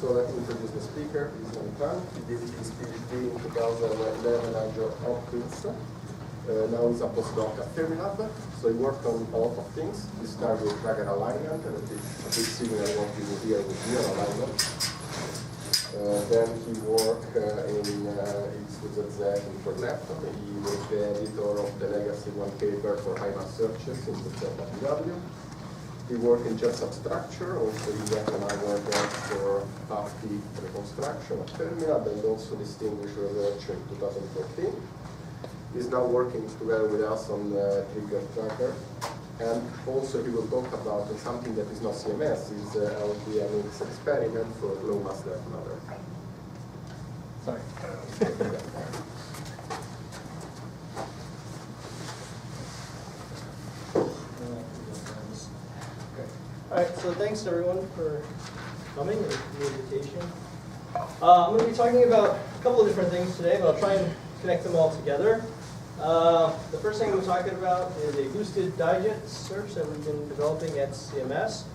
So let me introduce the speaker. He's Nhan. He did his PhD in 2011 at Johns Hopkins. Now he's a postdoc at Fermilab. So he worked on a lot of things. He started with drag alignment, and it's a bit similar to what you do here with near alignment. Then he worked in Dijets in Fermilab. He was the editor of the legacy one paper for high mass searches in the TAMU. He worked in Substructure, also he got an award for happy Reconstruction at Fermilab, and also distinguished research in 2014. He's now working together with us on the trigger tracker, and also he will talk about something that is not CMS, is LTMX experiment for low mass dark matter. Sorry. All right, so thanks everyone for coming and the invitation. I'm going to be talking about a couple of different things today, but I'll try and connect them all together. The first thing we're talking about is a boosted Dijets search that we've been developing at CMS.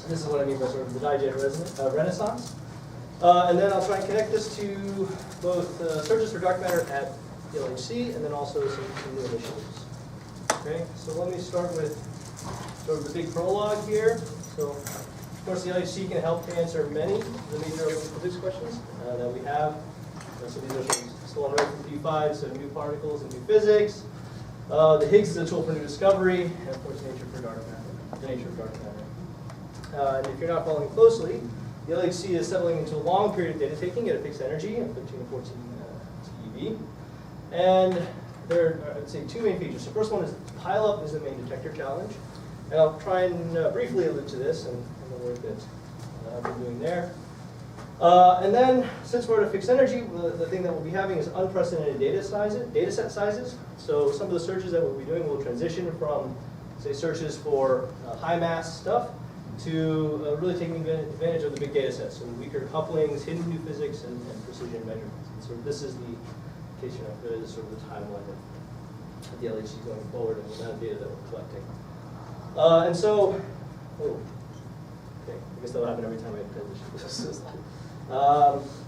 This is what I mean by sort of the Dijet renaissance. And then I'll try and connect this to both searches for dark matter at the LHC and then also some new initiatives. Okay, so let me start with sort of the big prologue here. So, of course, the LHC can help to answer many of the major physics questions that we have. So these are still on right from P5, so new particles and new physics. The Higgs is a tool for new discovery, and of course, nature for dark matter, the nature of dark matter. And if you're not following closely, the LHC is settling into a long period of data taking at a fixed energy of 13 to 14 TeV. And there are, I'd say, two main features. The first one is pileup is the main detector challenge. And I'll try and briefly allude to this and the work that I've been doing there. And then, since we're at a fixed energy, the thing that we'll be having is unprecedented data set sizes. So some of the searches that we'll be doing will transition from, say, searches for high mass stuff to really taking advantage of the big data sets. So weaker couplings, hidden new physics, and precision measurements. And so this is the, in case you're not familiar, this is sort of the timeline of the LHC going forward and the amount of data that we're collecting. And so, okay, I guess that'll happen every time I transition.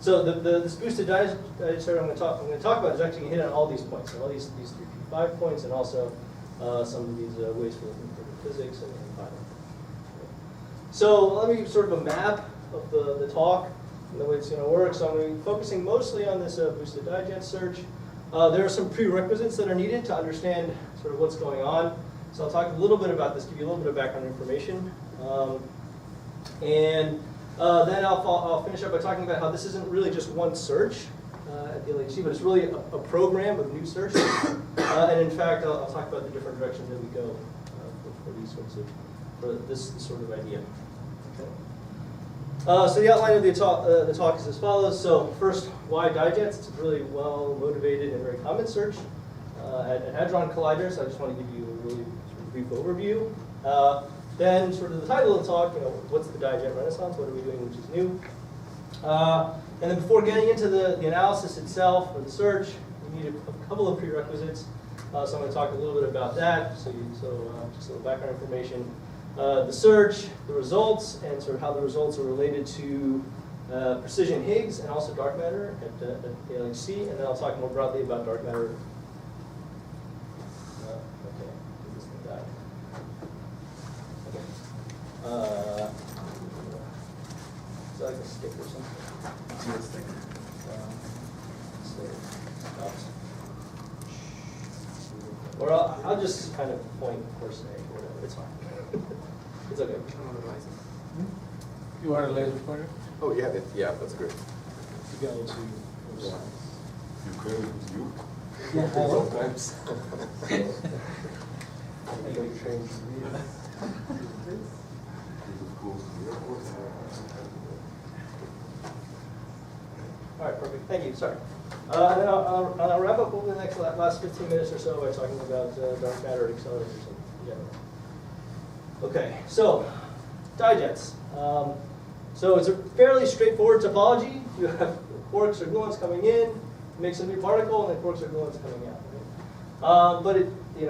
So this boosted Dijet I'm going to talk about is actually going to hit on all these points, so all these 3 P5 points, and also some of these ways for looking for the physics and final. So let me give sort of a map of the talk and the way it's going to work. So I'm going to be focusing mostly on this boosted Dijet search. There are some prerequisites that are needed to understand sort of what's going on. So I'll talk a little bit about this, give you a little bit of background information. And then I'll finish up by talking about how this isn't really just one search at the LHC, but it's really a program of new searches. And in fact, I'll talk about the different directions that we go for these sorts of, for this sort of idea. Okay. So the outline of the talk is as follows. So first, why Dijets? It's a really well-motivated and very common search at Hadron Colliders. I just want to give you a really sort of brief overview. Then sort of the title of the talk, what's the Dijet renaissance? What are we doing which is new? And then before getting into the analysis itself or the search, we need a couple of prerequisites. So I'm going to talk a little bit about that. So just a little background information. The search, the results, and sort of how the results are related to precision Higgs and also dark matter at the LHC. And then I'll talk more broadly about dark matter. Is that like a stick or something? It's a stick. Or I'll just kind of point or say or whatever. It's fine. It's okay. You want a laser pointer? Oh, yeah, that's great. You go to. Yeah. You could you? Yeah. Sometimes. All right, perfect. Thank you. Sorry. And then I'll wrap up over the next last 15 minutes or so by talking about dark matter accelerators in general. Okay, so Dijets. So it's a fairly straightforward topology. You have quarks or gluons coming in, makes a new particle, and then quarks or gluons coming out. Right? But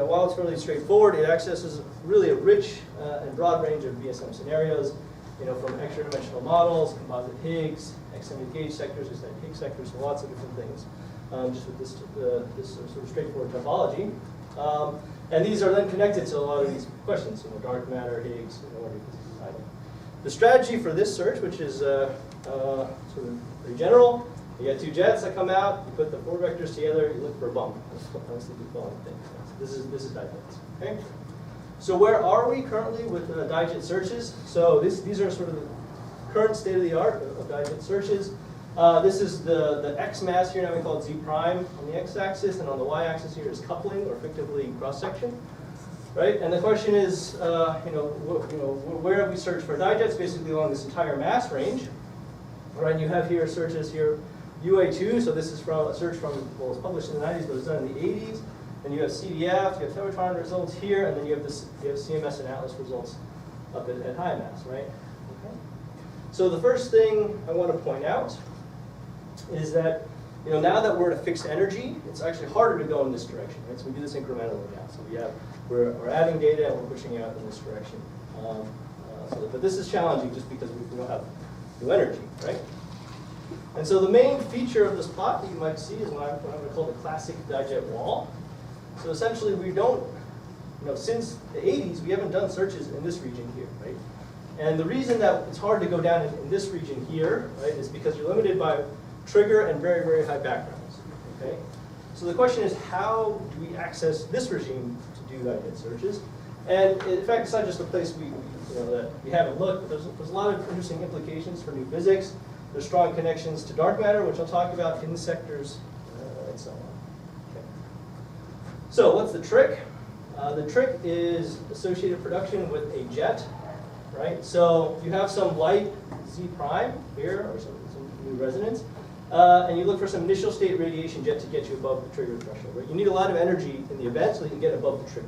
while it's fairly straightforward, it accesses really a rich and broad range of BSM scenarios. from extra dimensional models, composite Higgs, extended gauge sectors, extended Higgs sectors, so lots of different things, just with this sort of straightforward topology. And these are then connected to a lot of these questions, dark matter, Higgs, what are you deciding? The strategy for this search, which is sort of pretty general, you get two jets that come out, you put the four vectors together, you look for a bump. That's honestly the following thing. This is Dijets. Okay? So where are we currently with Dijet searches? So these are sort of the current state of the art of Dijet searches. This is the X mass here, now we call it Z prime on the X-axis, and on the Y-axis here is coupling, or effectively cross-section. Right? And the question is, where have we searched for Dijets? Basically along this entire mass range. Right? You have here searches here, UA2, so this is from a search from, well, it was published in the 90s, but it was done in the 80s. And you have CDF, you have Tevatron results here, and then you have CMS and Atlas results up at high mass, right? Okay. So the first thing I want to point out is that now that we're at a fixed energy, it's actually harder to go in this direction, right? So we do this incrementally now. So we're adding data and we're pushing out in this direction. But this is challenging just because we don't have new energy, right? And so the main feature of this plot that you might see is what I'm going to call the classic Dijet wall. So essentially we don't, since the 80s, we haven't done searches in this region here, right? And the reason that it's hard to go down in this region here, right, is because you're limited by trigger and very, very high backgrounds, okay? So the question is, how do we access this regime to do Dijet searches? And in fact, it's not just a place that we haven't looked, but there's a lot of interesting implications for new physics. There's strong connections to dark matter, which I'll talk about, hidden sectors, and so on. Okay. So what's the trick? The trick is associated production with a jet, right? So you have some light Z prime here, or some new resonance, and you look for some initial state radiation jet to get you above the trigger threshold, right? You need a lot of energy in the event so that you can get above the trigger,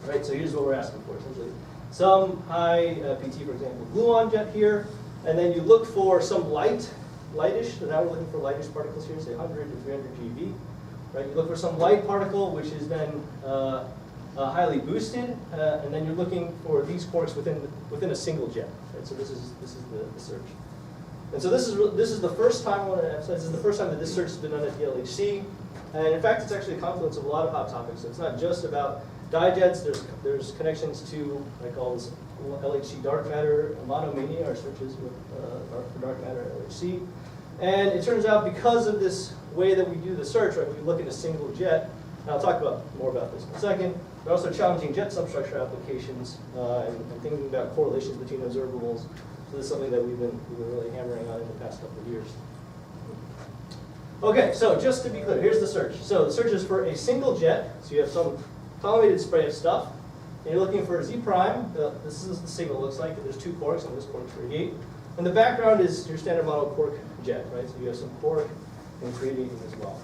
right? So here's what we're asking for, essentially. Some high PT, for example, gluon jet here, and then you look for some lightish, so now we're looking for lightish particles here, say 100 to 300 GeV, right? You look for some light particle, which is then highly boosted, and then you're looking for these quarks within a single jet, right? So this is the search. And so this is the first time I want to emphasize, this is the first time that this search has been done at the LHC, and in fact it's actually a confluence of a lot of hot topics. So it's not just about Dijets, there's connections to what I call this LHC dark matter monomania, our searches for dark matter at LHC. And it turns out because of this way that we do the search, right, we look at a single jet, and I'll talk more about this in a second. There are also challenging jet substructure applications and thinking about correlations between observables. So this is something that we've been really hammering on in the past couple of years. Okay, so just to be clear, here's the search. So the search is for a single jet, so you have some collimated spray of stuff, and you're looking for a Z prime. This is the signal looks like. There's two quarks, and this quarks radiate. And the background is your standard model quark jet, right? So you have some quark and radiating as well.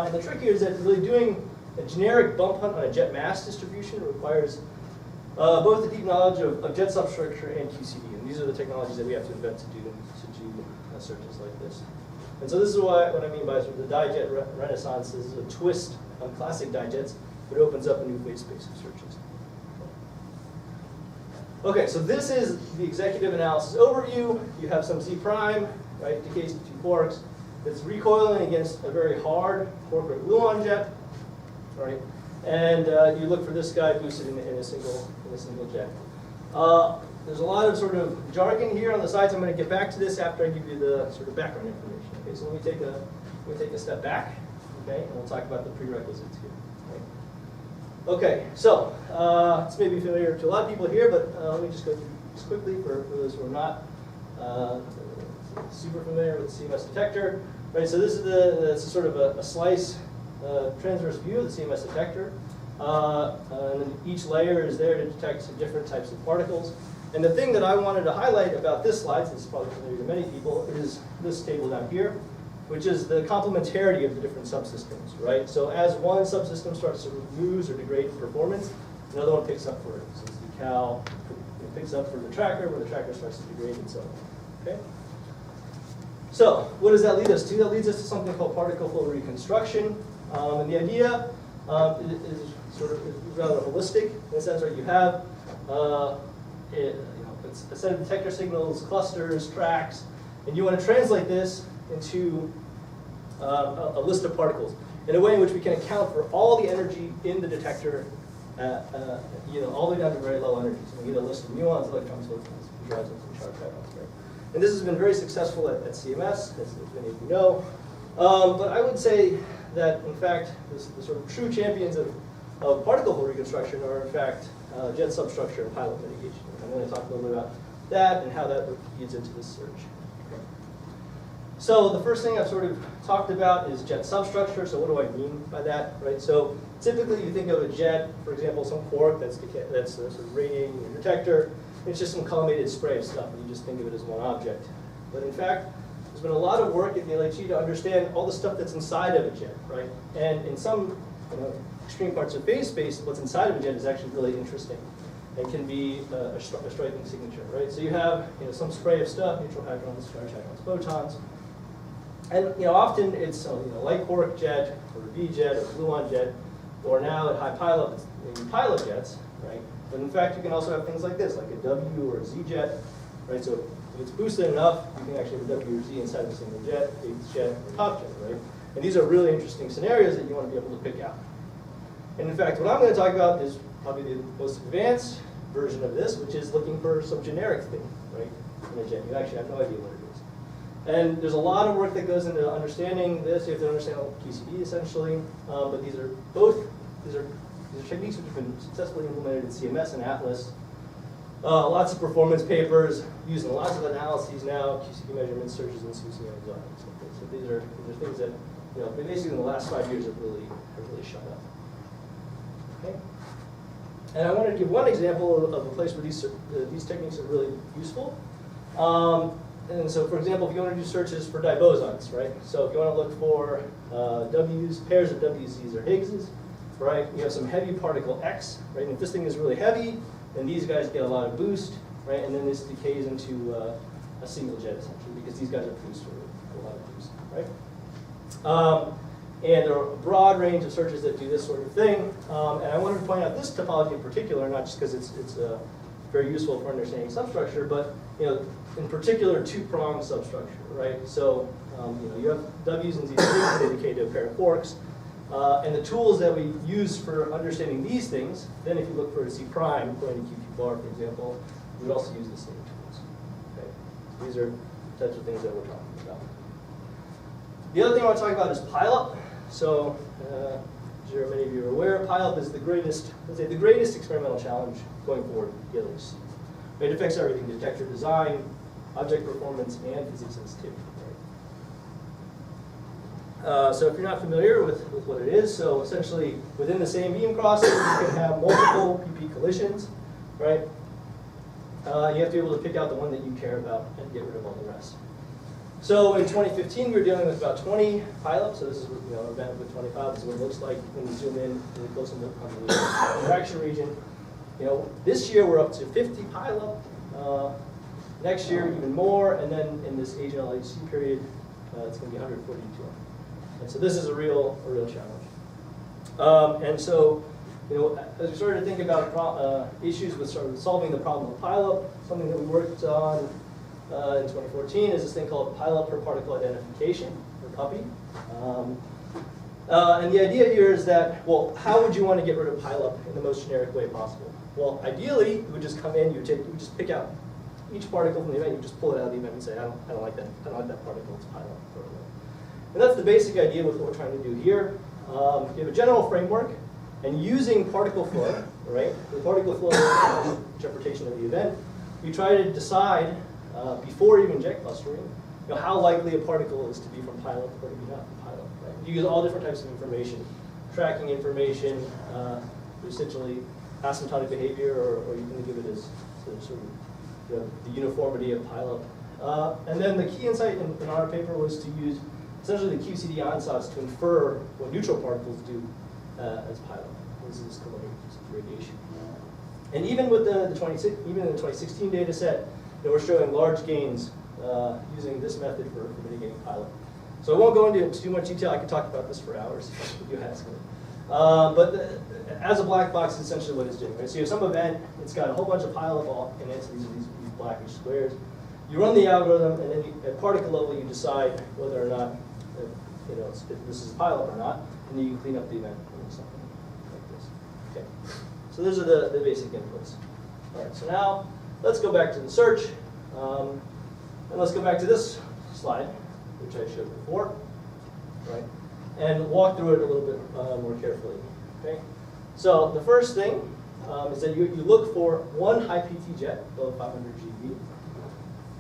And the trick here is that really doing a generic bump hunt on a jet mass distribution requires both a deep knowledge of jet substructure and QCD. And these are the technologies that we have to invent to do searches like this. And so this is what I mean by sort of the Dijet renaissance. This is a twist on classic Dijets, but it opens up a new phase space of searches. Okay, so this is the executive analysis overview. You have some Z prime, right, decays to two quarks. It's recoiling against a very hard quark or gluon jet, right? And you look for this guy boosted in a single jet. There's a lot of sort of jargon here on the sides. I'm going to get back to this after I give you the sort of background information. Okay, so let me take a step back, okay, and we'll talk about the prerequisites here. Okay, so this may be familiar to a lot of people here, but let me just go through this quickly for those who are not super familiar with the CMS detector. Right, so this is sort of a slice transverse view of the CMS detector. And then each layer is there to detect different types of particles. And the thing that I wanted to highlight about this slide, since it's probably familiar to many people, is this table down here, which is the complementarity of the different subsystems, right? So as one subsystem starts to lose or degrade in performance, another one picks up for it. So the cal picks up for the tracker, where the tracker starts to degrade and so on, okay? So what does that lead us to? That leads us to something called particle flow reconstruction. And the idea is rather holistic in the sense that you have, let's a set of detector signals, clusters, tracks, and you want to translate this into a list of particles in a way in which we can account for all the energy in the detector, all the way down to very low energy. So we get a list of muons, electrons, photons, neutrons, and charged hadrons. Right? And this has been very successful at CMS, as many of you know. But I would say that, in fact, the sort of true champions of particle hole reconstruction are, in fact, jet substructure and pilot mitigation. I'm going to talk a little bit about that and how that feeds into this search. Okay. So the first thing I've sort of talked about is jet substructure. So what do I mean by that, right? So typically you think of a jet, for example, some quark that's sort of radiating your detector. It's just some collimated spray of stuff, and you just think of it as one object. But in fact, there's been a lot of work at the LHE to understand all the stuff that's inside of a jet, right? And in some extreme parts of phase space, what's inside of a jet is actually really interesting and can be a striking signature, right? So you have some spray of stuff, neutral hadrons, charged hadrons, photons. And often it's light quark jet, or a V jet, or gluon jet, or now at high pileup, it's maybe pilot jets, right? But in fact, you can also have things like this, like a W or a Z jet, right? So if it's boosted enough, you can actually have a W or Z inside of a single jet, eighth jet, or top jet, right? And these are really interesting scenarios that you want to be able to pick out. And in fact, what I'm going to talk about is probably the most advanced version of this, which is looking for some generic thing, right, in a jet. You actually have no idea what it is. And there's a lot of work that goes into understanding this. You have to understand QCD essentially, but these are techniques which have been successfully implemented in CMS and Atlas. Lots of performance papers using lots of analyses now, QCD measurements, searches, and SUSI and exotics. So these are things that basically in the last 5 years have really shot up. Okay. And I wanted to give one example of a place where these techniques are really useful. And so, for example, if you want to do searches for dibosons, right? So if you want to look for pairs of WZs or Higgses, right? You have some heavy particle X, right? And if this thing is really heavy, then these guys get a lot of boost, right? And then this decays into a single jet, essentially, because these guys are produced for a lot of boost, right? And there are a broad range of searches that do this sort of thing. And I wanted to point out this topology in particular, not just because it's very useful for understanding substructure, but in particular, two-pronged substructure, right? So you have W's and Z's that indicate to a pair of quarks. And the tools that we use for understanding these things, then if you look for a Z prime going to QQ bar, for example, we would also use the same tools. Okay? So these are the types of things that we're talking about. The other thing I want to talk about is pileup. So, as many of you are aware, pileup is the greatest experimental challenge going forward at the LHC. It affects everything: detector design, object performance, and physics sensitivity. Right? So if you're not familiar with what it is, so essentially within the same beam crossing, you can have multiple PP collisions, right? You have to be able to pick out the one that you care about and get rid of all the rest. So in 2015, we were dealing with about 20 pileups. So this is an event with 25. This is what it looks like when you zoom in really close on the interaction region. This year we're up to 50 pileup. Next year even more, and then in this age LHC period, it's going to be 142. And so this is a real challenge. And so, as we started to think about issues with sort of solving the problem of pileup, something that we worked on in 2014 is this thing called pileup per particle identification, or PUPI. And the idea here is that, well, how would you want to get rid of pileup in the most generic way possible? Well, ideally, you would just come in, you would just pick out each particle from the event, you just pull it out of the event and say, I don't like that particle, it's pileup. And that's the basic idea with what we're trying to do here. You have a general framework, and using particle flow, right? The particle flow interpretation of the event, you try to decide before even jet clustering, how likely a particle is to be from pileup or to be not from pileup. Right? You use all different types of information, tracking information, essentially asymptotic behavior, or you can give it as sort of the uniformity of pileup. And then the key insight in our paper was to use essentially the QCD ansatz to infer what neutral particles do as pileup. This is collision radiation. And even with in the 2016 data set, we're showing large gains using this method for mitigating pileup. So I won't go into too much detail. I could talk about this for hours if you ask me. But as a black box, is essentially what it's doing. Right? So you have some event, it's got a whole bunch of pileup in it. So these blackish squares. You run the algorithm, and then at particle level, you decide whether or not if this is a pileup or not, and then you can clean up the event or something like this. Okay. So those are the basic inputs. All right. So now let's go back to the search, and let's go back to this slide, which I showed before, right? And walk through it a little bit more carefully. Okay. So the first thing is that you look for one high PT jet above 500 GeV.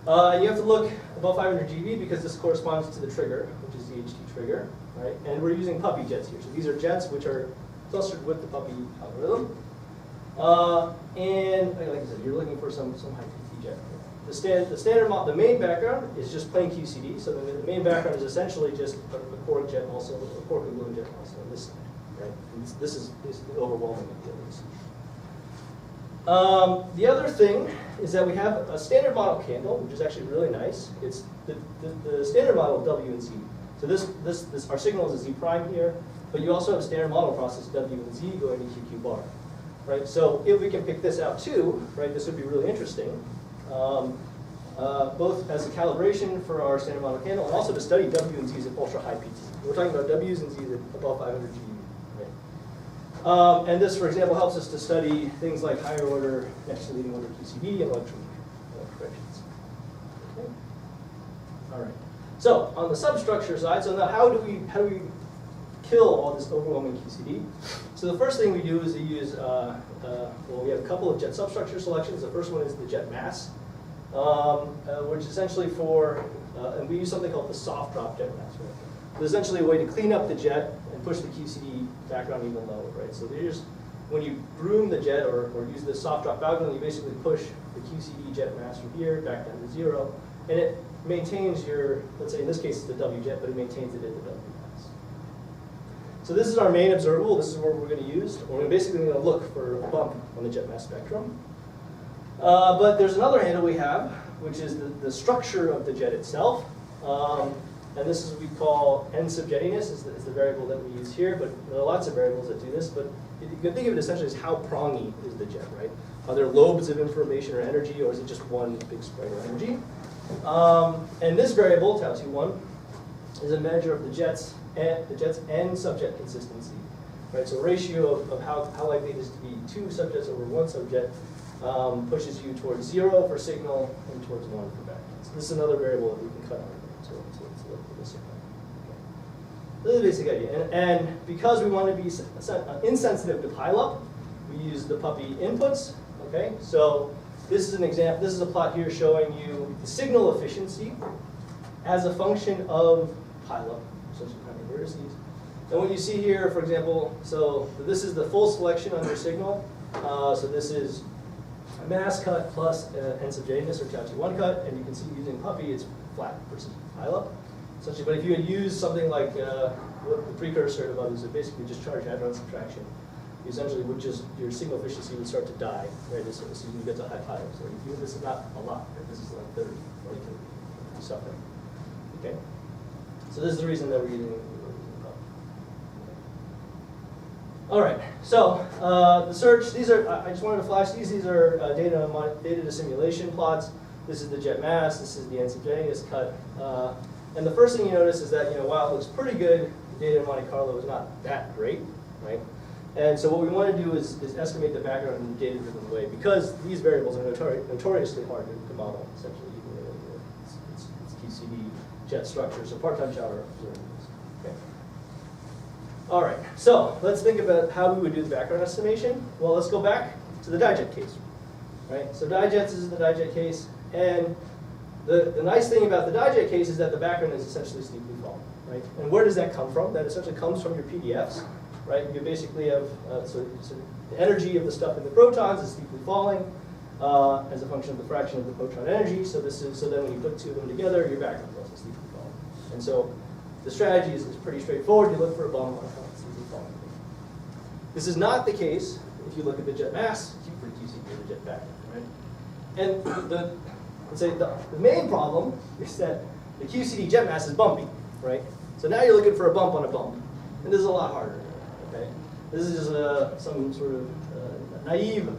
And you have to look above 500 GeV because this corresponds to the trigger, which is the HT trigger, right? And we're using puppy jets here. So these are jets which are clustered with the puppy algorithm. And like I said, you're looking for some high PT jet. The standard model, the main background is just plain QCD. So the main background is essentially just a quark jet also, a quark and gluon jet also on this side, right? And this is basically overwhelming at least. The other thing is that we have a standard model candle, which is actually really nice. It's the standard model of W and Z. So this our signal is a Z prime here, but you also have a standard model process W and Z going to QQ bar, right? So if we can pick this out too, right, this would be really interesting, both as a calibration for our standard model candle and also to study W and Z's at ultra high PT. We're talking about W's and Z's at above 500 GeV. And this, for example, helps us to study things like higher order, next to leading order QCD and electron corrections. Okay. All right. So on the substructure side, so now how do we kill all this overwhelming QCD? So the first thing we do is we use we have a couple of jet substructure selections. The first one is the jet mass, which is essentially for and we use something called the soft drop jet mass. Right? It's essentially a way to clean up the jet and push the QCD background even lower, right? So when you broom the jet or use the soft drop algorithm, you basically push the QCD jet mass from here back down to 0, and it maintains your, let's say in this case it's the W jet, but it maintains it at the W mass. So this is our main observable. This is what we're going to use. We're basically going to look for a bump on the jet mass spectrum. But there's another handle we have, which is the structure of the jet itself. And this is what we call N sub jettiness is the variable that we use here, but there are lots of variables that do this, but you can think of it essentially as how prongy is the jet, right? Are there lobes of information or energy, or is it just one big spread of energy? And this variable, tau T1, is a measure of the jet's N subjet consistency, right? So ratio of how likely it is to be 2 subjets over 1 subjet pushes you towards 0 for signal and towards 1 for background. So this is another variable that we can cut on. This is the basic idea. And because we want to be insensitive to pileup, we use the puppy inputs. Okay, so this is an example. This is a plot here showing you the signal efficiency as a function of pileup, essentially kind of vertices. And what you see here, for example, so this is the full selection under signal. So this is a mass cut plus N sub j-ness or tau T1 cut, and you can see using puppy, it's flat versus pileup. Essentially, but if you had used something like the precursor of others, that basically just charge hadron subtraction, you essentially would just, your signal efficiency would start to die, right, as soon as you get to high pileup. So this is not a lot, right? This is like 30, or you can suffer. Okay? So this is the reason that we're using puppy. All right, so the search, these are, I just wanted to flash these are data to simulation plots. This is the jet mass, this is the N sub j-ness cut. And the first thing you notice is that, while it looks pretty good, the data in Monte Carlo is not that great, right? And so what we want to do is estimate the background in a data-driven way, because these variables are notoriously hard to model, essentially, even though it's QCD jet structure, so part-time shower observables. Okay. All right, so let's think about how we would do the background estimation. Well, let's go back to the Dijet case, right? So Dijets is the Dijet case, and the nice thing about the Dijet case is that the background is essentially steeply falling, right? And where does that come from? That essentially comes from your PDFs, right? You basically have, so the energy of the stuff in the protons is steeply falling as a function of the fraction of the proton energy. So then when you put two of them together, your background is also steeply falling. And so the strategy is pretty straightforward. You look for a bump on a steeply falling. This is not the case if you look at the jet mass, for QCD, the jet background, right? And let's say the main problem is that the QCD jet mass is bumpy, right? So now you're looking for a bump on a bump, and this is a lot harder, okay? This is just some sort of naive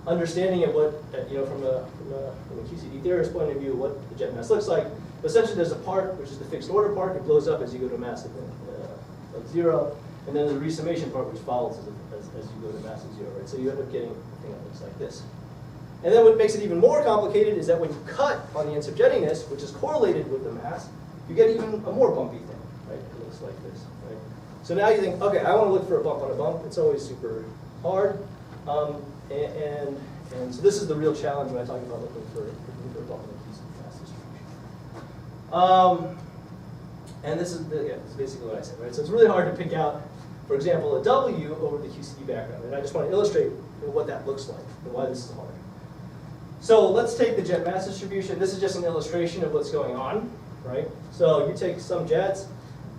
understanding of what, from a QCD theorist point of view, what the jet mass looks like. But essentially, there's a part, which is the fixed order part. It blows up as you go to a mass of 0. And then there's a resummation part, which follows as you go to mass of 0, right? So you end up getting a thing that looks like this. And then what makes it even more complicated is that when you cut on the unsubjettiness, which is correlated with the mass, you get even a more bumpy thing, right? It looks like this, right? So now you think, okay, I want to look for a bump on a bump. It's always super hard. And so this is the real challenge when I talk about looking for a bump in the QCD mass distribution. And this is basically what I said, right? So it's really hard to pick out, for example, a W over the QCD background. And I just want to illustrate what that looks like and why this is hard. So let's take the jet mass distribution. This is just an illustration of what's going on, right? So you take some jets,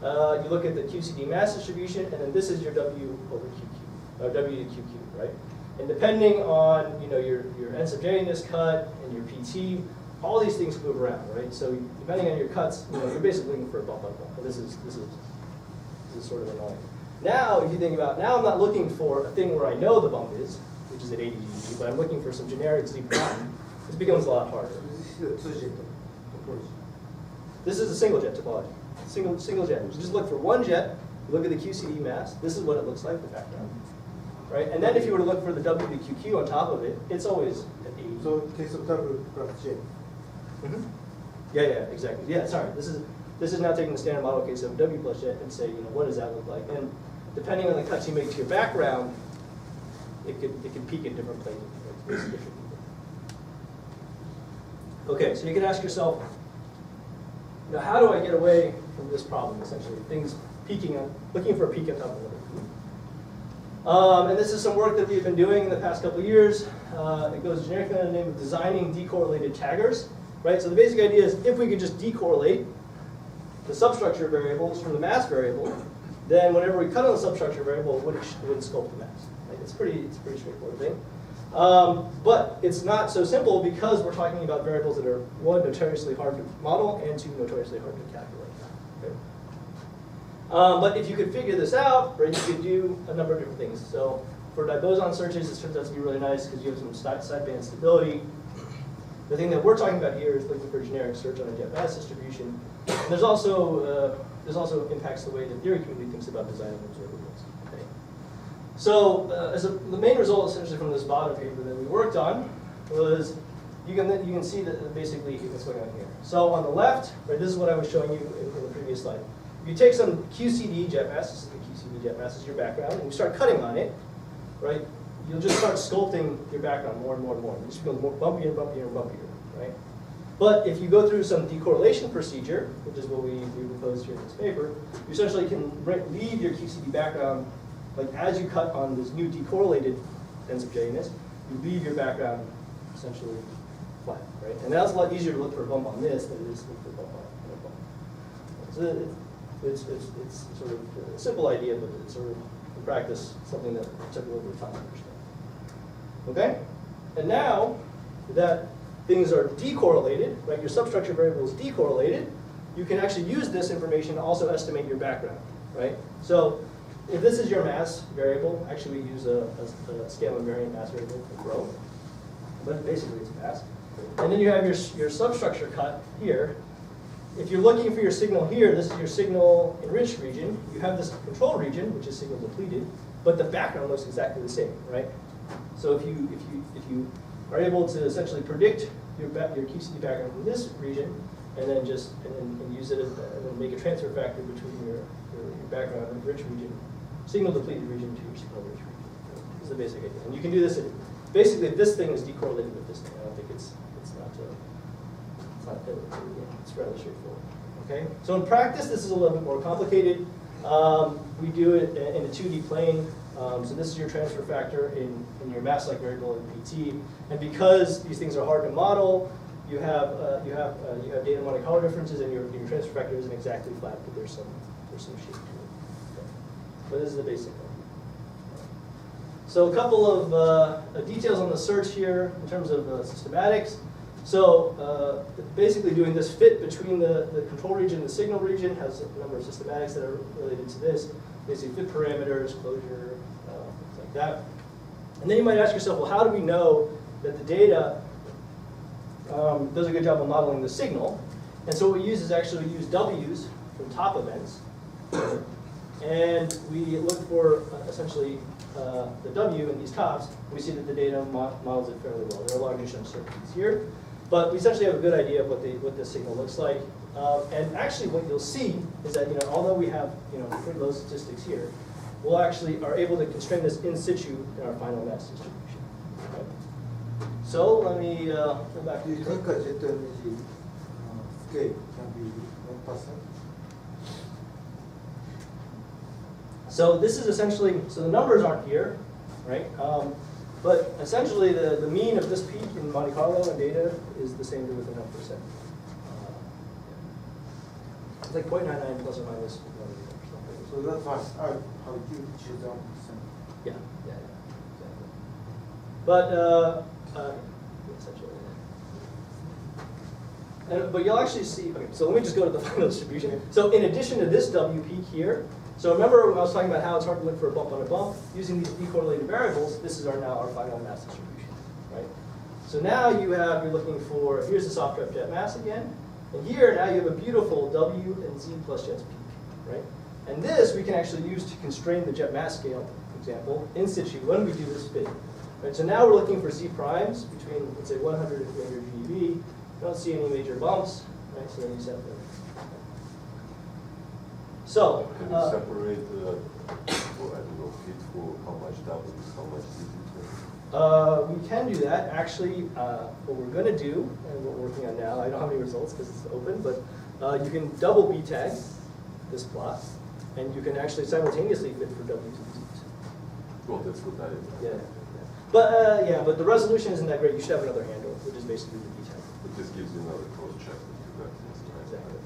you look at the QCD mass distribution, and then this is your W over QQ, or W to QQ, right? And depending on your N sub j in this cut and your PT, all these things move around, right? So depending on your cuts, you're basically looking for a bump on a bump. And this is sort of annoying. Now, if you think about, now I'm not looking for a thing where I know the bump is, which is at 80 dB, but I'm looking for some generic Z prime. This becomes a lot harder. This is a single jet topology. Single jet. You just look for one jet, you look at the QCD mass, this is what it looks like, the background. Right? And then if you were to look for the W to QQ on top of it, it's always at 80. So in case of W plus J. Mm-hmm. Yeah, exactly. Yeah, sorry. This is now taking the standard model case of W plus jet and say, what does that look like? And depending on the cuts you make to your background, it could peak at different places. Okay, so you can ask yourself, how do I get away from this problem, essentially? Things peaking on, looking for a peak on top of another. And this is some work that we've been doing in the past couple of years. It goes generically under the name of designing decorrelated taggers. Right? So the basic idea is if we could just decorrelate the substructure variables from the mass variable, then whenever we cut on the substructure variable, it would sculpt the mass. Right? It's a pretty straightforward thing. But it's not so simple because we're talking about variables that are, one, notoriously hard to model, and two, notoriously hard to calculate. Okay? But if you could figure this out, right, you could do a number of different things. So for diboson searches, this turns out to be really nice because you have some sideband stability. The thing that we're talking about here is looking for generic search on a jet mass distribution. And there's also impacts the way the theory community thinks about designing observables. Okay. So the main result essentially from this bottom paper that we worked on was you can see that basically what's going on here. So on the left, right, this is what I was showing you in the previous slide. You take some QCD jet mass, this is the QCD jet mass, this is your background, and you start cutting on it, right? You'll just start sculpting your background more and more and more. It just becomes more bumpier and bumpier and bumpier, right? But if you go through some decorrelation procedure, which is what we proposed here in this paper, you essentially can leave your QCD background, like as you cut on this new decorrelated N sub j-ness, you leave your background essentially flat, right? And that's a lot easier to look for a bump on this than it is to look for a bump on a bump. So it's sort of a simple idea, but it's sort of, in practice, something that took a little bit of time to understand. Okay? And now that things are decorrelated, right, your substructure variable is decorrelated, you can actually use this information to also estimate your background, right? So if this is your mass variable, actually we use a scale invariant mass variable for rho, but basically it's mass. And then you have your substructure cut here. If you're looking for your signal here, this is your signal enriched region. You have this control region, which is signal depleted, but the background looks exactly the same, right? So if you are able to essentially predict your QCD background from this region, and then use it and then make a transfer factor between your background enriched region, signal depleted region to your signal enriched region. This is the basic idea, and you can do this. Basically, if this thing is decorrelated with this thing, I don't think it's rather straightforward. Okay. So in practice, this is a little bit more complicated. We do it in a 2D plane. So this is your transfer factor in your mass-like variable in PT, and because these things are hard to model, you have data Monte Carlo differences, and your transfer factor isn't exactly flat, but there's some shape to it. Okay. But this is the basic one. So a couple of details on the search here in terms of systematics. So basically doing this fit between the control region and the signal region has a number of systematics that are related to this. Basically fit parameters, closure, things like that. And then you might ask yourself, well, how do we know that the data does a good job of modeling the signal? And so what we use is actually we use W's from top events. And we look for essentially the W in these tops. We see that the data models it fairly well. There are large uncertainties here. But we essentially have a good idea of what this signal looks like. And actually what you'll see is that although we have pretty low statistics here, we'll actually are able to constrain this in situ in our final mass distribution. Okay. So let me go back Do you to think a jet energy scale can be 1%? So this is essentially, so the numbers aren't here, right? But essentially the mean of this peak in Monte Carlo and data is the same with 1%. It's like 0.99 plus or minus 1 or something. So that's why how you choose 1%. Yeah, exactly. But essentially, but you'll actually see. Okay, so let me just go to the final distribution. So in addition to this W peak here, so remember when I was talking about how it's hard to look for a bump on a bump using these decorrelated variables. This is now our final mass distribution, right? So now you're looking for, here's the soft draft jet mass again, and here now you have a beautiful W and Z plus jets peak, right? And this we can actually use to constrain the jet mass scale, for example, in situ when we do this fit. Right, so now we're looking for Z primes between, let's say, 100 and 300 GeV. Don't see any major bumps, right? So then you set them. So, Can you separate, I don't know, fit for how much W, how much Z? we can do that. Actually, what we're going to do, and what we're working on now, I don't have any results because it's open, but you can double B-tag this plot, and you can actually simultaneously fit for W's and Z's. Well, that's what I. Yeah. But the resolution isn't that great. You should have another handle, which is basically the B-tag. But this gives you another cross-check that you got this, right? Exactly.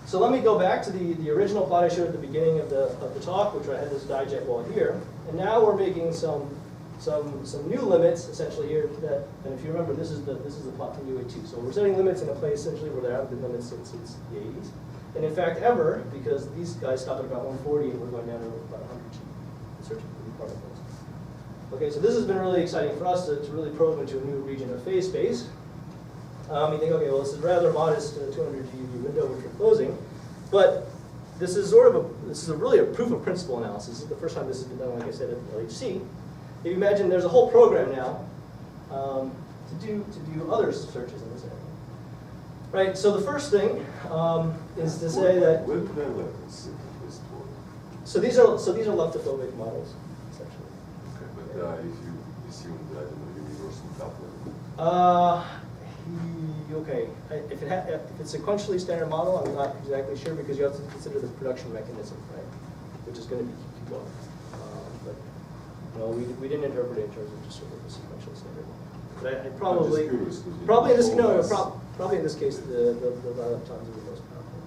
So let me go back to the original plot I showed at the beginning of the talk, which I had this Dijet wall here. And now we're making some new limits essentially here. And if you remember, this is the plot from UA2. So we're setting limits in a place essentially where there haven't been limits since the 80s. And in fact, ever, because these guys stop at about 140 and we're going down to about 100 G in searching for new particles. Okay, so this has been really exciting for us to really probe into a new region of phase space. You think, okay, well, this is rather modest 200 GeV window which we're closing, but this is really a proof of principle analysis. This is the first time this has been done, like I said, at LHC. If you imagine, there's a whole program now to do other searches in this area. Right. So the first thing is to say that. Where do they let us sit in this tool? So these are leftophobic models, essentially. Okay, but if you assume that, I don't know, universal coupling. Okay. If it's a sequentially standard model, I'm not exactly sure because you have to consider the production mechanism, right? Which is going to be QQ1. But no, we didn't interpret it in terms of just sort of a sequential standard model. But I probably I'm just curious, probably in this probably in this case the leptons are the most powerful.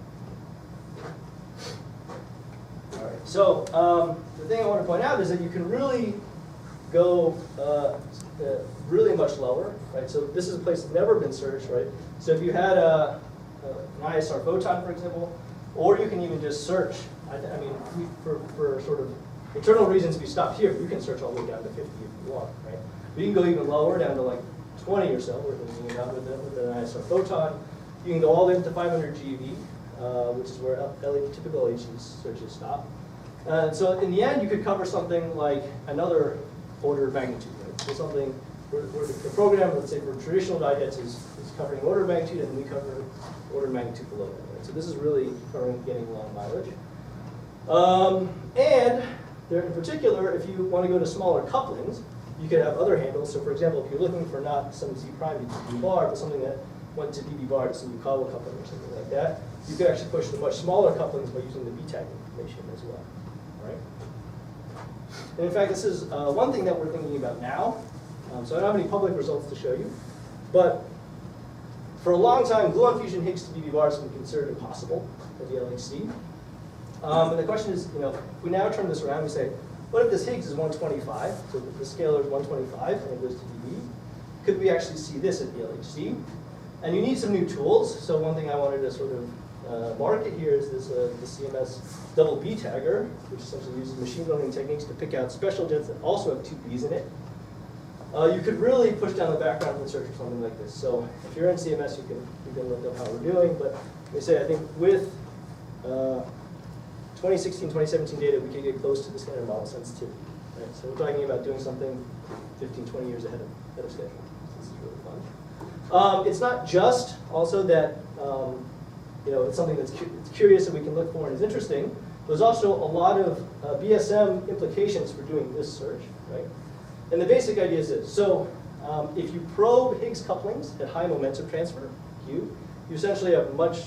All right. So the thing I want to point out is that you can really go really much lower, right? So this is a place that's never been searched, right? So if you had an ISR photon, for example, or you can even just search. I mean, for sort of internal reasons, we stopped here. You can search all the way down to 50 if you want, right? But you can go even lower, down to like 20 or so. We're thinking about with an ISR photon. You can go all the way up to 500 GeV, which is where typical LHC searches stop. So in the end, you could cover something like another order of magnitude, right? So something where the program, let's say for traditional Dijets, is covering order of magnitude, and we cover order of magnitude below that. Right? So this is really getting long mileage. And there, in particular, if you want to go to smaller couplings, you could have other handles. So for example, if you're looking for not some Z prime to dB bar, but something that went to dB bar to some Yukawa coupling or something like that, you could actually push the much smaller couplings by using the B-tag information as well. Right? And in fact, this is one thing that we're thinking about now. So I don't have any public results to show you, but for a long time, gluon fusion Higgs to dB bars has been considered impossible at the LHC. And the question is, if we now turn this around, we say, what if this Higgs is 125? So the scalar is 125, and it goes to dB. Could we actually see this at the LHC? And you need some new tools. So one thing I wanted to sort of market here is this the CMS double B tagger, which essentially uses machine learning techniques to pick out special jets that also have two Bs in it. You could really push down the background and search for something like this. So if you're in CMS, you can look up how we're doing. But let me say, I think with 2016, 2017 data, we can get close to the standard model sensitivity. Right? So we're talking about doing something 15, 20 years ahead of schedule. So this is really fun. It's not just also that it's something that's curious that we can look for and is interesting. There's also a lot of BSM implications for doing this search, right? And the basic idea is this. So if you probe Higgs couplings at high momentum transfer, Q, you essentially have much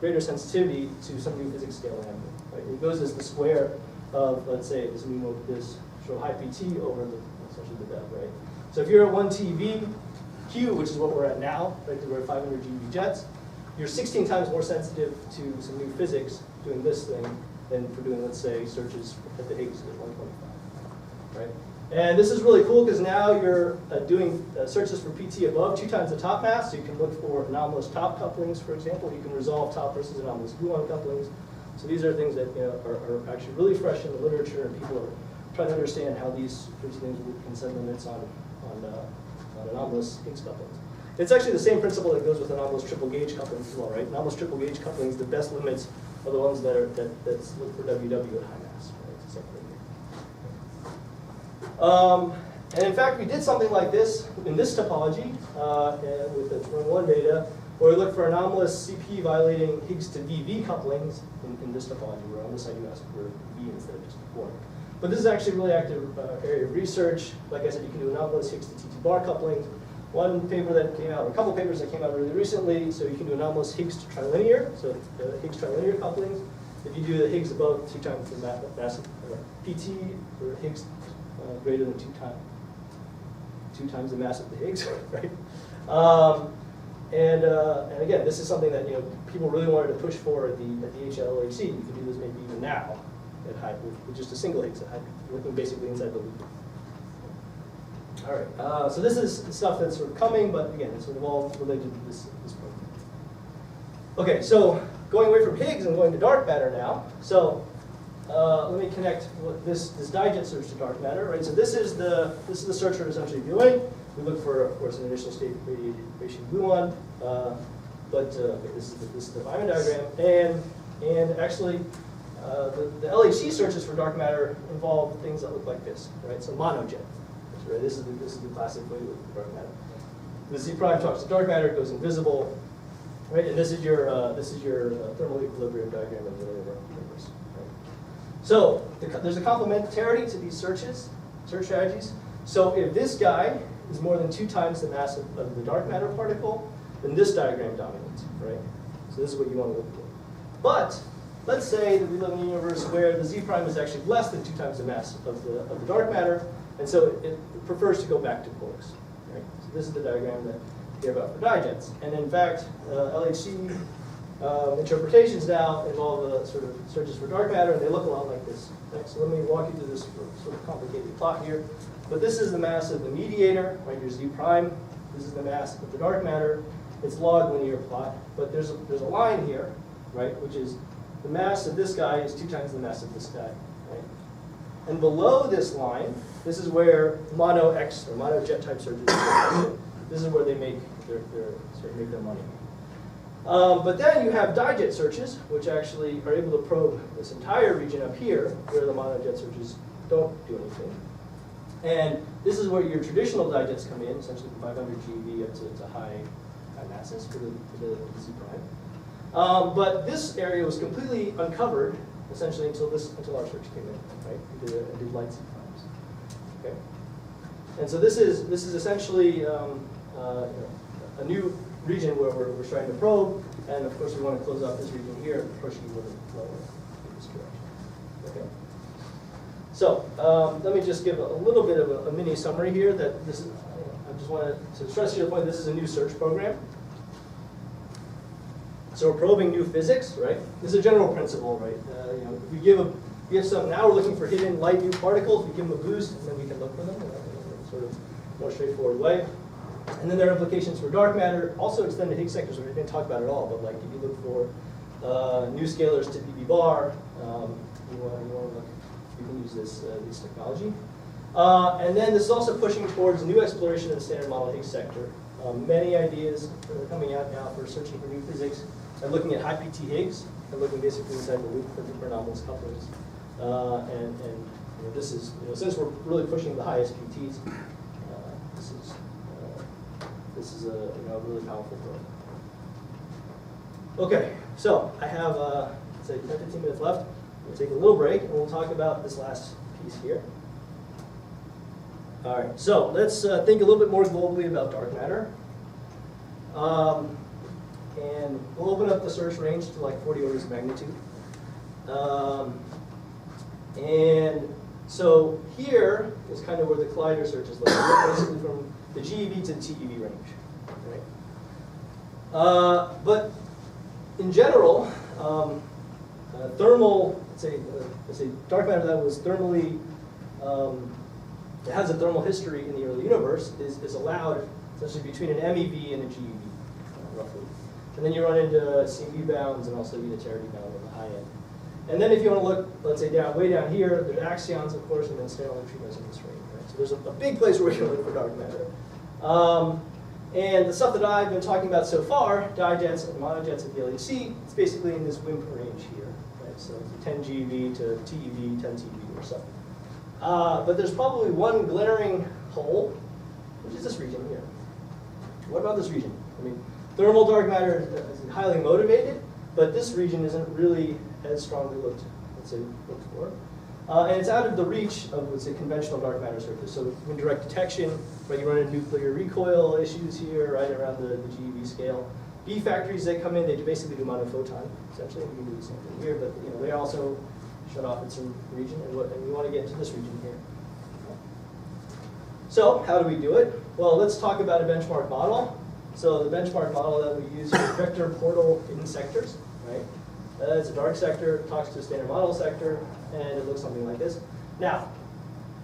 greater sensitivity to some new physics scale angle. Right? It goes as the square of, let's say, this show high PT over essentially the depth, right? So if you're at 1 TeV Q, which is what we're at now, right? We're at 500 GeV jets, you're 16 times more sensitive to some new physics doing this thing than for doing, let's say, searches at the Higgs at 125, right? And this is really cool because now you're doing searches for PT above 2 times the top mass, so you can look for anomalous top couplings, for example. You can resolve top versus anomalous gluon couplings. So these are things that are actually really fresh in the literature, and people are trying to understand how these sorts of things can set limits on anomalous Higgs couplings. It's actually the same principle that goes with anomalous triple gauge couplings as well, right? Anomalous triple gauge couplings, the best limits are the ones that look for WW at high mass, right? It's the same thing. And in fact, we did something like this in this topology with the Tran 1 data, where we looked for anomalous CP violating Higgs to VV couplings in this topology, where on this side you ask for V instead of just 4. But this is actually a really active area of research. Like I said, you can do anomalous Higgs to TT bar couplings. One paper that came out, or a couple papers that came out really recently, so you can do anomalous Higgs to trilinear, so Higgs trilinear couplings. If you do the Higgs above 2 times the mass, PT, or Higgs greater than 2 times the mass of the Higgs, right? And again, this is something that people really wanted to push for at the HLHC. You can do this maybe even now at high with just a single Higgs at high, looking basically inside the loop. All right, so this is stuff that's sort of coming, but again, it's sort of all related to this program. Okay, so going away from Higgs and going to dark matter now. So let me connect this Dijet search to dark matter, right? So this is the search we're essentially doing. We look for, of course, an initial state radiation gluon, but this is the Feynman diagram, and actually the LHC searches for dark matter involve things that look like this, right? So monojet. Right? This is the classic way to look at dark matter. The Z prime talks to dark matter, it goes invisible, right? And this is your thermal equilibrium diagram of the universe. Right? So there's a complementarity to these search strategies. So if this guy is more than 2 times the mass of the dark matter particle, then this diagram dominates, right? So this is what you want to look for. But let's say that we live in a universe where the Z prime is actually less than 2 times the mass of the dark matter, and so it prefers to go back to quarks. Right? So this is the diagram that we have out for Dijets. And in fact, LHC interpretations now involve the sort of searches for dark matter, and they look a lot like this. Right? So let me walk you through this sort of complicated plot here. But this is the mass of the mediator, right? Your Z prime. This is the mass of the dark matter. It's log linear plot, but there's a line here, right? Which is the mass of this guy is 2 times the mass of this guy, right? And below this line, this is where mono X or mono jet type searches. This is where they make their money. But then you have Dijet searches, which actually are able to probe this entire region up here, where the mono jet searches don't do anything. And this is where your traditional Dijets come in, essentially from 500 GeV up to high masses for the Z prime. But this area was completely uncovered, essentially until our search came in, right? We did light Z primes. Okay. And so this is essentially a new region where we're starting to probe, and of course we want to close off this region here and push you a little lower in this direction. Okay. So let me just give a little bit of a mini summary here. That this is, I just wanted to stress to the point. This is a new search program. So we're probing new physics, right? This is a general principle, right? If we give some, now we're looking for hidden light new particles. We give them a boost, and then we can look for them in a sort of more straightforward way. And then there are implications for dark matter. Also extended Higgs sectors, which we didn't talk about at all. But like if you look for new scalars to dB bar, you can use this technology. And then this is also pushing towards new exploration of the standard model Higgs sector. Many ideas are coming out now for searching for new physics and looking at high PT Higgs and looking basically inside the loop for anomalous couplings. And this is, since we're really pushing the highest PTs, this is a really powerful probe. Okay, so I have say 10-15 minutes left. We'll take a little break and we'll talk about this last piece here. All right, so let's think a little bit more globally about dark matter. And we'll open up the search range to like 40 orders of magnitude. And so here is kind of where the collider search is looking, basically from the GeV to the TeV range. Right? But in general, thermal, let's say dark matter that was thermally, it has a thermal history in the early universe, is allowed essentially between an MeV and a GeV, roughly. And then you run into CMB bounds and also unitarity bound on the high end. And then if you want to look, let's say way down here, there's axions, of course, and then standard neutrinos in this range. Right? So there's a big place where we can look for dark matter. And the stuff that I've been talking about so far, dijets and monojets at the LHC, it's basically in this WIMP range here. Right? So 10 GeV to TeV, 10 TeV or so. But there's probably one glaring hole, which is this region here. What about this region? I mean, thermal dark matter is highly motivated, but this region isn't really as strongly looked for. And it's out of the reach of, let's say, conventional dark matter searches. So in direct detection, right, you run into nuclear recoil issues here, right, around the GeV scale. B factories that come in, they basically do monophoton, essentially. We can do the same thing here, but they also shut off in some region, and we want to get into this region here. So how do we do it? Well, let's talk about a benchmark model. So the benchmark model that we use is vector portal hidden sectors, right? It's a dark sector, talks to a standard model sector, and it looks something like this. Now,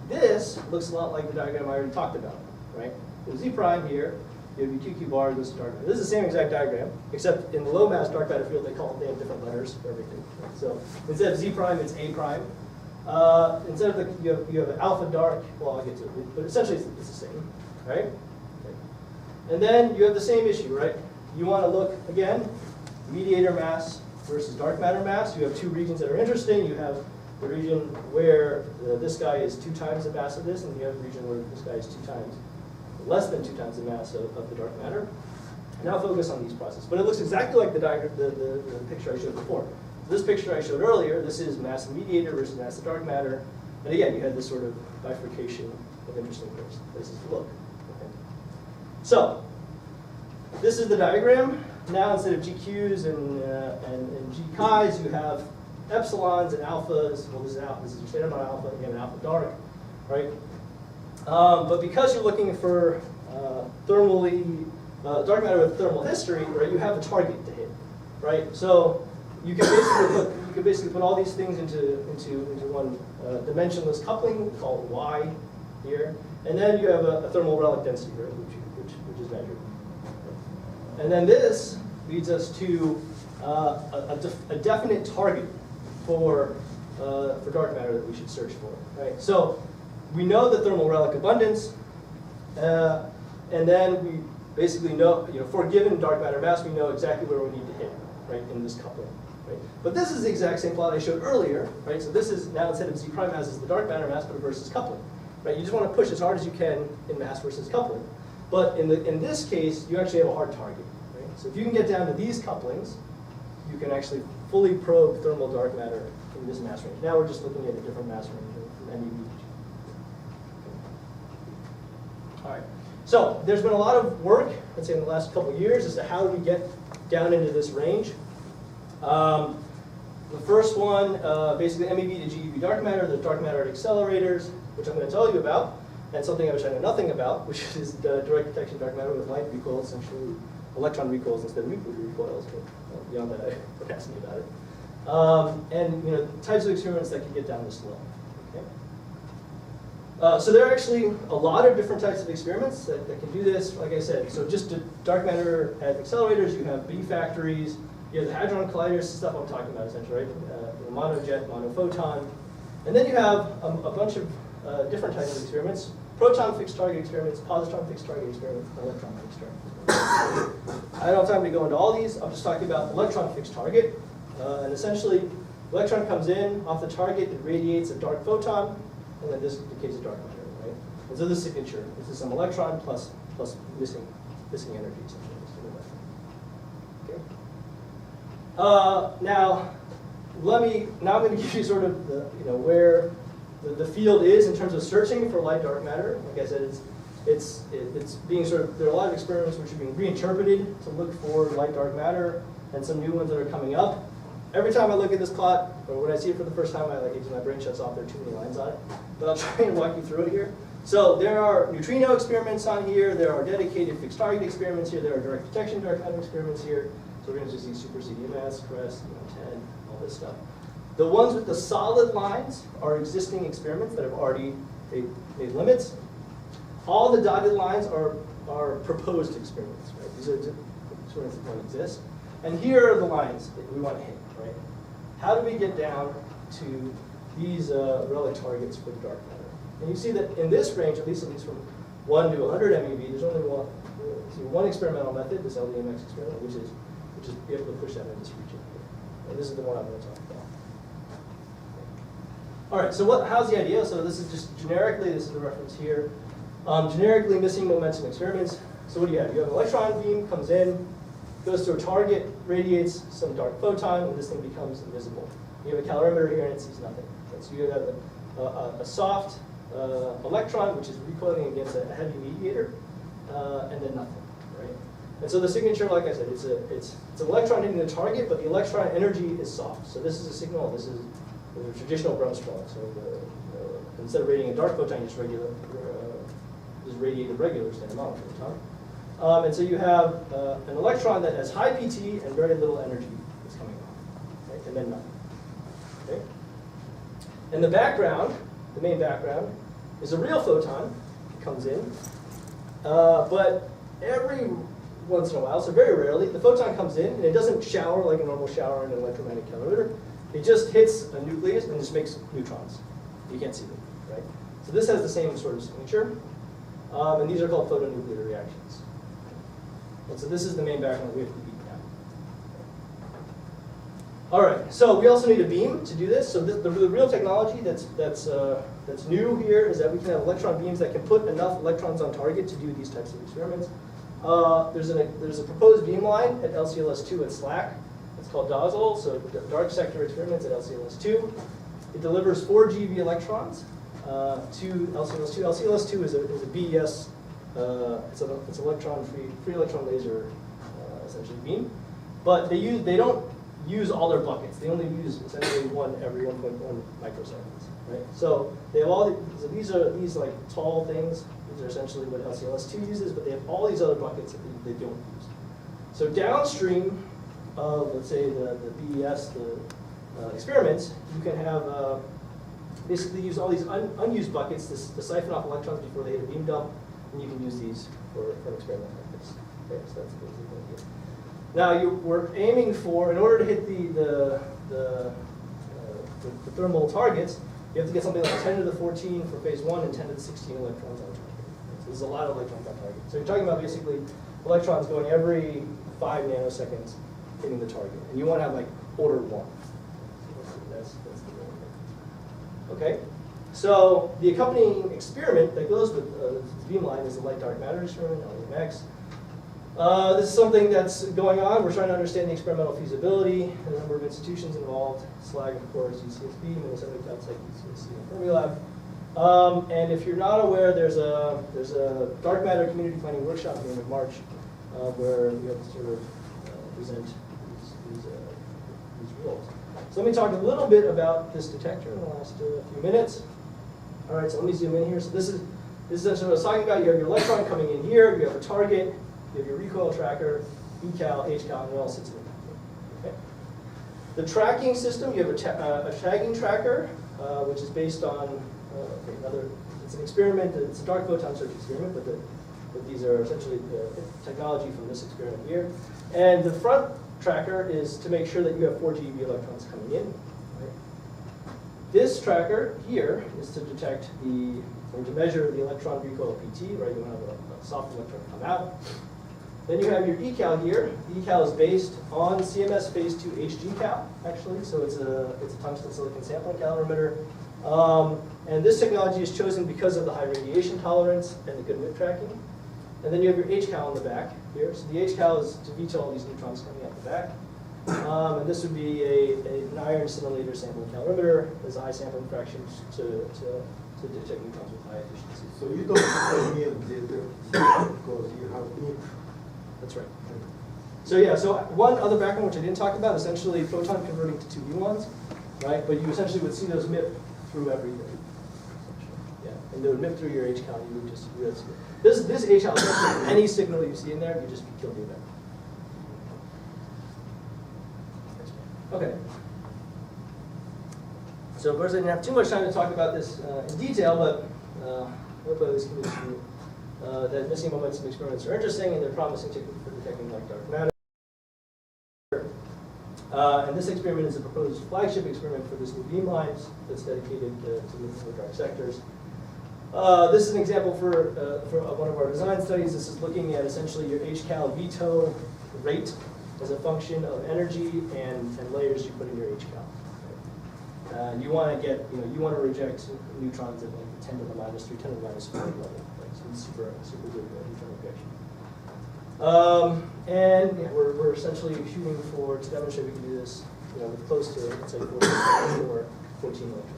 this looks a lot like the diagram I already talked about, right? There's Z prime here, you have your QQ bar, this is dark matter. This is the same exact diagram, except in the low mass dark matter field, they have different letters for everything. Right? So instead of Z prime, it's A prime. Instead of you have alpha dark, well, I'll get to it, but essentially it's the same, right? Okay. And then you have the same issue, right? You want to look, again, mediator mass versus dark matter mass. You have two regions that are interesting. You have the region where this guy is 2 times the mass of this, and you have the region where this guy is 2 times, less than 2 times the mass of the dark matter. Now focus on these processes. But it looks exactly like the diagram, the picture I showed before. So this picture I showed earlier, this is mass of mediator versus mass of dark matter. And again, you had this sort of bifurcation of interesting places to look. Okay. So this is the diagram. Now instead of GQs and GKIs, you have epsilons and alphas. Well, this is your standard model alpha, and you have an alpha dark, right? But because you're looking for dark matter with thermal history, right, you have a target to hit, right? So you can basically put all these things into one dimensionless coupling called Y here, and then you have a thermal relic density, right, which is measured. And then this leads us to a definite target for dark matter that we should search for, right? So we know the thermal relic abundance, and then we basically know, for a given dark matter mass, we know exactly where we need to hit, right, in this coupling, right? But this is the exact same plot I showed earlier, right? So this is now instead of Z prime mass is the dark matter mass, but versus coupling, right? You just want to push as hard as you can in mass versus coupling. But in this case, you actually have a hard target, right? So if you can get down to these couplings, you can actually fully probe thermal dark matter in this mass range. Now we're just looking at a different mass range from MeV. All right. So there's been a lot of work, let's say in the last couple of years, as to how do we get down into this range. The first one, basically MEV to GeV dark matter, the dark matter accelerators, which I'm going to tell you about, and something I wish I know nothing about, which is the direct detection dark matter with light recoil, essentially electron recoils instead of nuclear recoils. But beyond that, don't ask me about it. And types of experiments that can get down this low. Okay. So there are actually a lot of different types of experiments that can do this. Like I said, so just to dark matter at accelerators, you have B factories, You have the hadron colliders, stuff I'm talking about essentially, right? Monojet, monophoton. And then you have a bunch of different types of experiments. Proton fixed target experiments, positron fixed target experiments, electron fixed target experiments. I don't have time to go into all these. I'm just talking about electron fixed target. And essentially, electron comes in off the target, it radiates a dark photon, and then this decays a dark matter, right? And so this signature, this is some electron plus missing energy, essentially. Okay. Now I'm going to give you sort of the, where the field is in terms of searching for light-dark matter. Like I said, it's being sort of, there are a lot of experiments which are being reinterpreted to look for light-dark matter, and some new ones that are coming up. Every time I look at this plot, or when I see it for the first time, my brain shuts off. There are too many lines on it. But I'll try and walk you through it here. So there are neutrino experiments on here. There are dedicated fixed target experiments here. There are direct detection dark matter experiments here. So we're going to just see super CDMS, CREST, 10, all this stuff. The ones with the solid lines are existing experiments that have already made limits. All the dotted lines are proposed experiments, right? These are experiments that don't exist. And here are the lines that we want to hit, right? How do we get down to these relic targets for the dark matter? And you see that in this range, at least from 1 to 100 MeV, there's only one experimental method, this LDMX experiment, which is be able to push that in this region here. And this is the one I'm going to talk about. All right, so how's the idea? So this is just generically, this is the reference here. Generically missing momentum experiments. So what do you have? You have an electron beam, comes in, goes to a target, radiates some dark photon, and this thing becomes invisible. You have a calorimeter here, and it sees nothing. Okay, so you have a soft electron, which is recoiling against a heavy mediator, and then nothing, right? And so the signature, like I said, it's an electron hitting the target, but the electron energy is soft. So this is a signal. This is the traditional Bremsstrahlung. So instead of radiating a dark photon, you just radiate a regular standard model photon. And so you have an electron that has high PT and very little energy that's coming off, right? And then nothing. Okay? In the background, the main background, is a real photon. It comes in, but every once in a while, so very rarely, the photon comes in and it doesn't shower like a normal shower in an electromagnetic calorimeter. It just hits a nucleus and just makes neutrons. You can't see them, right? So this has the same sort of signature, and these are called photonuclear reactions. And so this is the main background we have to beat down. All right, so we also need a beam to do this. So the real technology that's new here is that we can have electron beams that can put enough electrons on target to do these types of experiments. There's a proposed beam line at LCLS2 at SLAC. It's called DOZL, so dark sector experiments at LCLS2. It delivers 4 GeV electrons to LCLS2. LCLS2 is a BES. It's an free electron laser essentially beam, but they don't use all their buckets. They only use essentially one every 1.1 microseconds, right? So they have these are like tall things. These are essentially what LCLS2 uses, but they have all these other buckets that they don't use. So downstream of, let's say, the BES, the experiments, you can have basically use all these unused buckets to siphon off electrons before they hit a beam dump, and you can use these for an experiment like this. Okay, so that's the idea. Now we're aiming for, in order to hit the thermal targets, you have to get something like 10 to the 14 for phase 1 and 10 to the 16 electrons on target. So there's a lot of electrons on target. So you're talking about basically electrons going every 5 nanoseconds hitting the target. And you want to have like order 1. That's the goal here. Okay? So the accompanying experiment that goes with this beam line is the light-dark matter experiment, LDMX. This is something that's going on. We're trying to understand the experimental feasibility, the number of institutions involved, SLAG, of course, UCSB, Minnesota outside UCSB, and Fermilab. And if you're not aware, there's a dark matter community planning workshop at the end of March where we have to sort of present these rules. So let me talk a little bit about this detector in the last few minutes. All right, so let me zoom in here. So this is what I was talking about. You have your electron coming in here. You have a target. You have your recoil tracker, ECAL, HCAL, and it all sits in there. Okay. The tracking system, you have a tagging tracker, which is based on it's an experiment. It's a dark photon search experiment, but these are essentially the technology from this experiment here. And the front tracker is to make sure that you have 4 GeV electrons coming in. Right? This tracker here is to detect or to measure the electron recoil PT, right? You want to have a soft electron come out. Then you have your ecal here. The ecal is based on CMS phase 2 HGcal, actually. So it's a tungsten silicon sampling calorimeter. And this technology is chosen because of the high radiation tolerance and the good MIP tracking. And then you have your HCal in the back here. So the HCal is to veto all these neutrons coming out the back. And this would be an iron scintillator sampling calorimeter. There's a high sampling fraction to detect neutrons with high efficiency. So you don't have any of because you have MIP. That's right. So yeah, so one other background which I didn't talk about, essentially photon converting to 2 muons, right? But you essentially would see those MIP through everything. Yeah, and they would MIP through your HCal. You would just this HCal, any signal you see in there, you just kill the event. Okay. So of course I didn't have too much time to talk about this in detail, but hopefully this convinces you that missing momentum experiments are interesting and they're promising technique for detecting like dark matter. And this experiment is a proposed flagship experiment for this new beamline that's dedicated to looking for dark sectors. This is an example for one of our design studies. This is looking at essentially your HCal veto rate as a function of energy and layers you put in your HCal. You want to get, you want to reject neutrons at like 10 to the minus 3, 10 to the minus 4 level. Right? So it's super good neutron rejection. And yeah, we're essentially shooting to demonstrate we can do this, with close to, let's say, 14 electrons.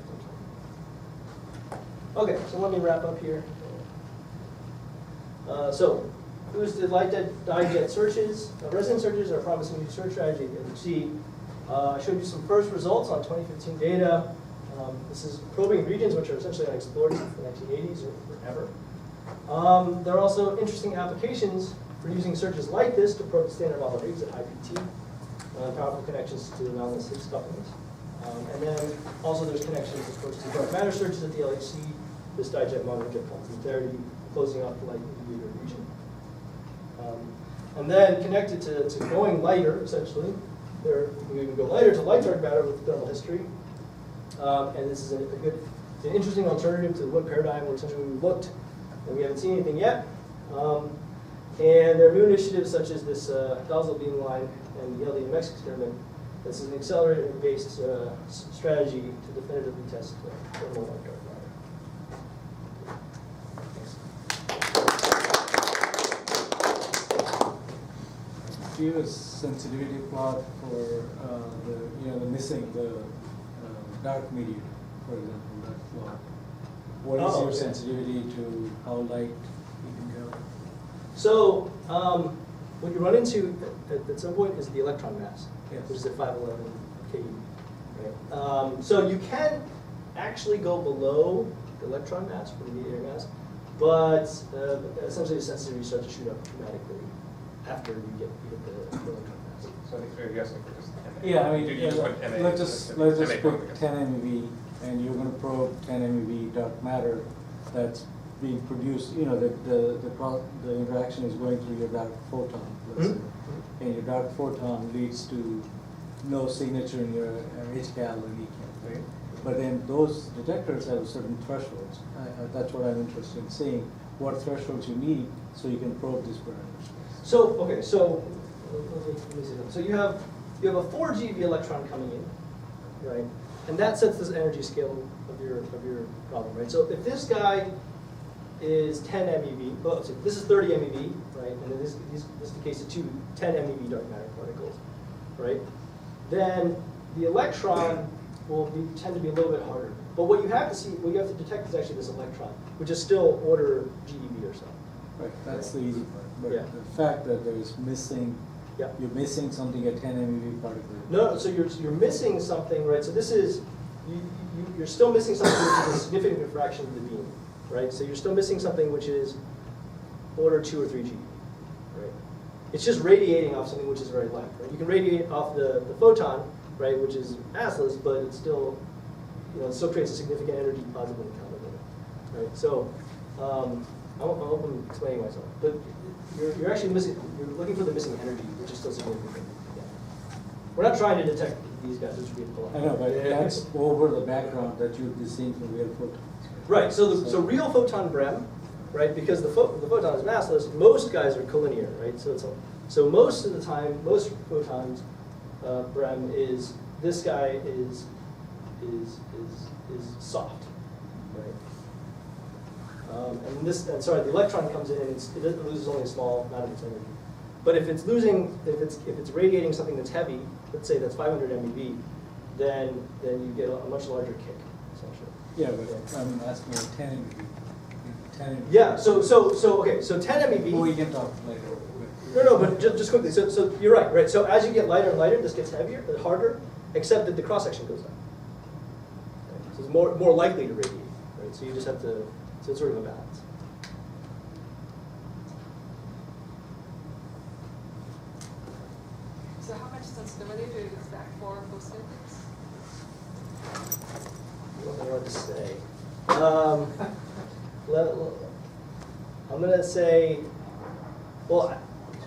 Okay, so let me wrap up here. So, who's the Dijet searches? Resonance searches are a promising new search strategy. As you see, I showed you some first results on 2015 data. This is probing regions which are essentially unexplored since the 1980s or forever. There are also interesting applications for using searches like this to probe standard model Higgs at high PT, powerful connections to anomalous Higgs couplings. And then also there's connections, of course, to dark matter searches at the LHC, this Dijet model jet complementarity, closing off the light mediator region. And then connected to going lighter, essentially. We can go lighter to light dark matter with thermal history. And this is an interesting alternative to what paradigm where essentially we looked and we haven't seen anything yet. And there are new initiatives such as this Basel beamline and the LDMX experiment. This is an accelerator-based strategy to definitively test thermal light dark matter. Do you have a sensitivity plot for the missing dark medium, for example, that plot? What is your sensitivity to how light you can go? So what you run into at some point is the electron mass, Yes. which is at 511 keV. Right? So you can actually go below the electron mass for the mediator mass, but essentially the sensitivity starts to shoot up dramatically after you hit the electron mass. So I think you're guessing for just 10 Yeah, I mean, you just put MA. let's just pick 10 MeV, and you're going to probe 10 MeV dark matter that's being produced. The interaction is going through your dark photon, let's say, and your dark photon leads to no signature in your HCal and ECal, right? But then those detectors have certain thresholds. That's what I'm interested in seeing. What thresholds you need so you can probe these parameters. So let me see that. So you have a 4 GeV electron coming in, right? And that sets this energy scale of your problem, right? So if this guy is 10 MeV, well, so this is 30 MeV, right? And then this is the case of 10 MeV dark matter particles, right? Then the electron will tend to be a little bit harder. But what you have to detect is actually this electron, which is still order GeV or so. Right, that's the easy part. But Yeah. the fact that there's missing, Yeah. you're missing something at 10 MeV particle. No, so you're missing something, right? So this is you're still missing something which is a significant fraction of the beam, right? So you're still missing something which is order 2 or 3 GeV, right? It's just radiating off something which is very light, right? You can radiate off the photon, right, which is massless, but it still creates a significant energy positive encounter with it, right? So I hope I'm explaining myself, but you're actually missing. You're looking for the missing energy, which is still significant. Yeah. We're not trying to detect these guys, which would be I polite. know, but that's over the background that you'd be seeing from real photons. Right, so real photon BREM, right, because the photon is massless, most guys are collinear, right? So most of the time, most photons, BREM is, this guy is soft, right? And sorry, the electron comes in and it loses only a small amount of its energy. But if it's radiating something that's heavy, let's say that's 500 MeV, then you get a much larger kick, essentially. Yeah, but I'm asking about 10 MeV. 10 MeV. Yeah, so 10 MeV. Oh, we can talk later. No, but just quickly. So you're right. So as you get lighter and lighter, this gets heavier, harder, except that the cross section goes up. Okay? So it's more likely to radiate, right? So you just have to. So it's sort of a balance. So how much sensitivity do you expect for photonics? I don't know what to say. I'm going to say, well,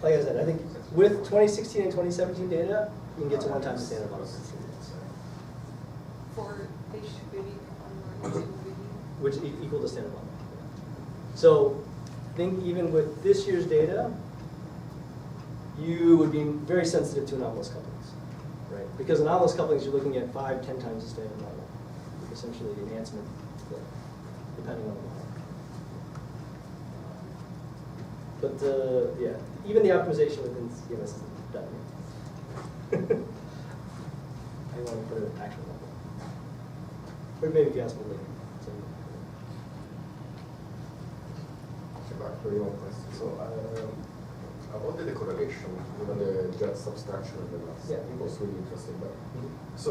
like I said, I think with 2016 and 2017 data, you can get to 1 times the standard model sensitivity. For HBD or HBD? Which equal to standard model. So I think even with this year's data, you would be very sensitive to anomalous couplings, right? Because anomalous couplings, you're looking at 5, 10 times the standard model, essentially the enhancement, depending on the model. But yeah, even the optimization within CMS is done. I want to put it at actual level. Or maybe if you ask me later. So, Back to your question. So, about the correlation, the jet substructure and the mass, Yeah. I think was really interesting. But Mhm. so,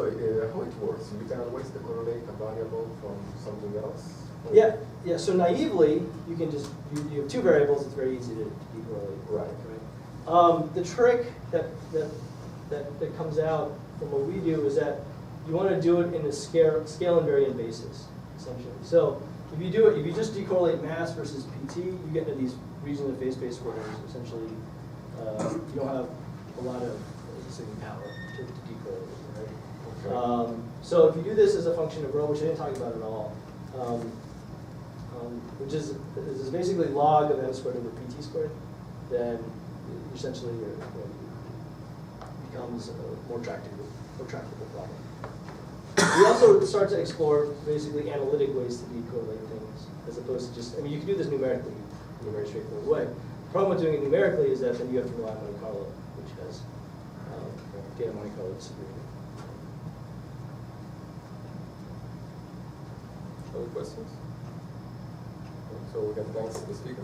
how it works? You can always correlate a variable from something else. Or- yeah. So naively, you can just you have 2 variables. It's very easy to decorrelate. Right. The trick that comes out from what we do is that you want to do it in a scale invariant basis, essentially. So if you do it, if you just decorrelate mass versus PT, you get into these regions of phase space where there's essentially you don't have a lot of existing power to decorrelate, right? Okay. So if you do this as a function of rho, which I didn't talk about at all, which is basically log of m squared over pt squared, then essentially it becomes a more tractable problem. We also start to explore basically analytic ways to decorrelate things, as opposed to just, I mean, you can do this numerically in a very straightforward way. The problem with doing it numerically is that then you have to rely on Monte Carlo, which has data Monte Carlo disagreement. Other questions? So we can thanks the speaker.